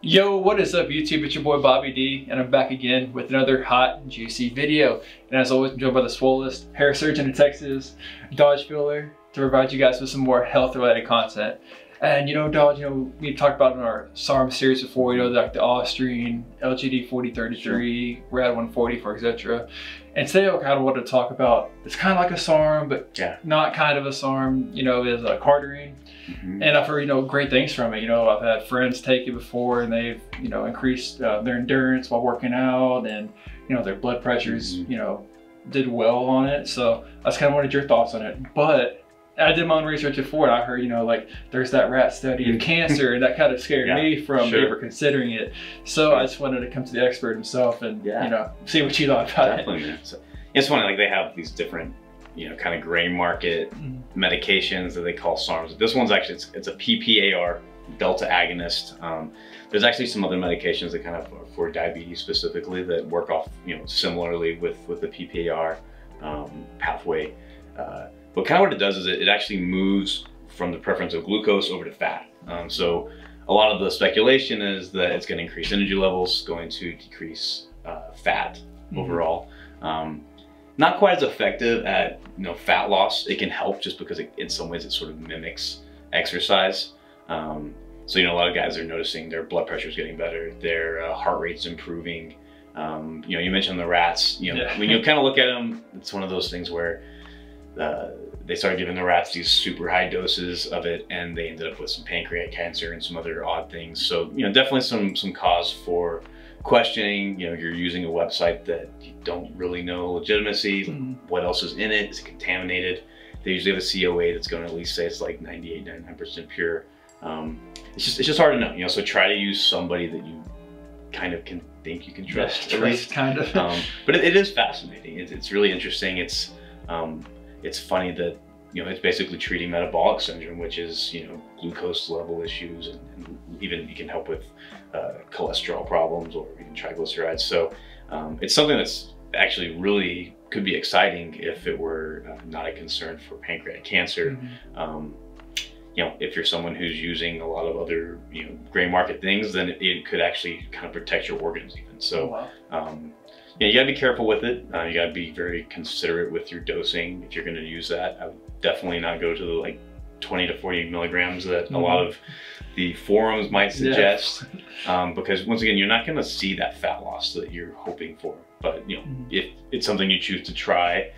Yo, what is up YouTube? It's your boy Bobby D, and I'm back again with another hot and juicy video. And as always, I'm joined by the swollest hair surgeon in Texas, Dodge Filler, to provide you guys with some more health related content. And Dodge, we talked about in our SARM series before, like the Austrian, LGD-4033, Rad 140, etc. And today I kind of want to talk about, it's kind of like a SARM, but not kind of a SARM, is a Cardarine. And I've heard, great things from it. I've had friends take it before and they've, increased their endurance while working out, and, their blood pressures, did well on it. So I just kind of wanted your thoughts on it. But I did my own research before, and I heard, like, there's that rat study of cancer, and that kind of scared me from ever considering it. So I just wanted to come to the expert himself and, see what you thought about it. So, it's funny, like, they have these different, kind of gray market medications that they call SARMs. This one's actually, it's a PPAR, delta agonist. There's actually some other medications that kind of are for diabetes specifically that work off, similarly with the PPAR pathway. But kind of what it does is it actually moves from the preference of glucose over to fat. So a lot of the speculation is that it's going to increase energy levels, going to decrease fat overall. Not quite as effective at fat loss. It can help just because in some ways it sort of mimics exercise. So a lot of guys are noticing their blood pressure is getting better, their heart rate's improving. You mentioned the rats. When you kind of look at them, it's one of those things where they started giving the rats these super high doses of it, and they ended up with some pancreatic cancer and some other odd things. So definitely some cause for questioning. You're using a website that you don't really know legitimacy. What else is in it? Is it contaminated? They usually have a COA that's going to at least say it's like 98, 99% pure. It's just hard to know. So try to use somebody that you kind of think you can trust, at least. Kind of. But it is fascinating. It's really interesting. It's funny that it's basically treating metabolic syndrome, which is glucose level issues, and even you can help with cholesterol problems or even triglycerides. So it's something that's actually really could be exciting if it were not a concern for pancreatic cancer. If you're someone who's using a lot of other gray market things, then it could actually kind of protect your organs even. So you gotta be careful with it. You gotta be very considerate with your dosing if you're gonna use that. I would definitely not go to the like 20 to 40 milligrams that a lot of the forums might suggest, because once again, you're not gonna see that fat loss that you're hoping for. But if it's something you choose to try,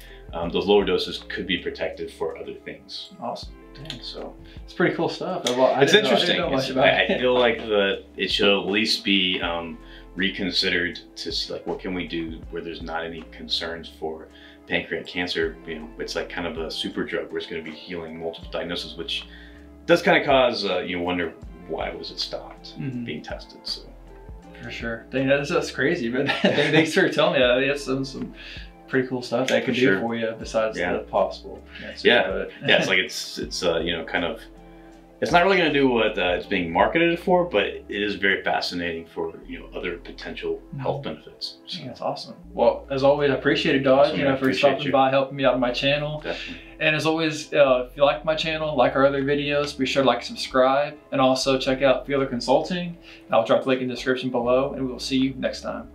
those lower doses could be protected for other things. Awesome. Dang, so it's pretty cool stuff. It's interesting. I feel like it should at least be reconsidered to see, like, what can we do where there's not any concerns for pancreatic cancer. It's like kind of a super drug where it's going to be healing multiple diagnoses, which does kind of cause you wonder why was it stopped being tested. So for sure. Dang, that's crazy, but thanks for telling me that. That's some pretty cool stuff that I could do for you besides the possible cancer. It's like it's kind of, it's not really going to do what it's being marketed for, but it is very fascinating for other potential health benefits. So. Yeah, that's awesome. Well, as always, I appreciate it, Dodge, for stopping by, helping me out on my channel. Definitely. And as always, if you like my channel, like our other videos, be sure to like and subscribe, and also check out Filler Consulting. I'll drop the link in the description below, and we will see you next time.